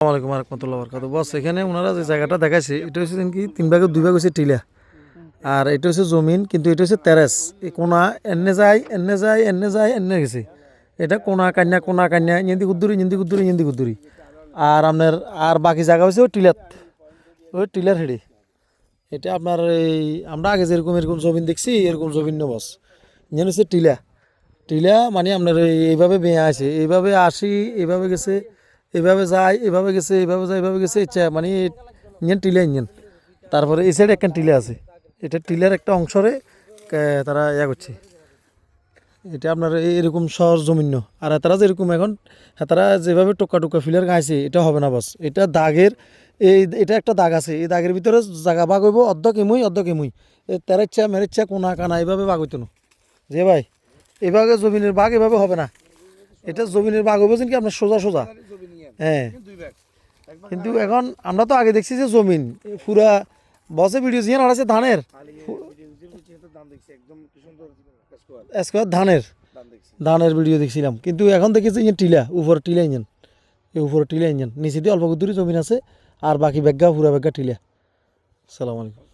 আসসালামাইকুম রহমতুল্লাহ বরকাত। বস এখানে ওনারা যে জায়গাটা দেখাইছে এটা হচ্ছে কি 3 ভাগের 2 ভাগ হচ্ছে টিলা, আর এটা হচ্ছে জমিন, কিন্তু এটা হচ্ছে তেরাস। এই কোনা এনে যায় এনে যায় এনে যায় এনে গেছে, এটা কোনা কান্যা ইঞ্দি কুদ্দুরি আর আপনার আর বাকি জায়গা হচ্ছে ওই টিলাত, ওই টিলার হেডে। এটা আপনার এই আমরা আগে যেরকম এরকম জমিন দেখছি এরকম জমিন না বস, যেন হচ্ছে টিলা। টিলা মানে আপনার এইভাবে বেঁয়ে আছে, এইভাবে আসি, এইভাবে গেছে, এইভাবে যায়, এভাবে গেছে, এইভাবে যায়, এইভাবে গেছে, ইচ্ছা মানে ইঞ্জিন টিলা ইঞ্জিন। তারপরে এই সাইডে একটা টিলা আছে, এটা টিলার একটা অংশরে তারা করছে। এটা আপনার এরকম সহজ জমিন না। আর তারা যেরকম এখন তারা যেভাবে টোকা টোকা ফিলার গাইছে এটা হবে না বস। এটা দাগের এটা একটা দাগ আছে, এই দাগের ভিতরে জায়গা ভাগ হইব, অর্ধেক এমুই তেরা ইচ্ছা মেরে ইচ্ছা কোনা কানা এইভাবে ভাগ হইতো না যে ভাই। এভাবে জমিনের ভাগ এভাবে হবে না, এটা জমিনের ভাগ হবে কি আপনার সোজা সোজা। হ্যাঁ, কিন্তু এখন আমরা তো আগে দেখছি যে জমিন পুরা বসে ভিডিও জিয়ান আছে ধানের স্কোয়ার ধানের ধানের ভিডিও দেখছিলাম, কিন্তু এখন দেখেছি ইঞ্জিন টিলা, উপরে টিলা ইঞ্জিন, এই উপরে টিলা ইঞ্জিন, নিচে দিয়ে অল্প দূরে জমিন আছে আর বাকি ব্যাগা পুরা ব্যাগা টিলা। সালাম আলাইকুম।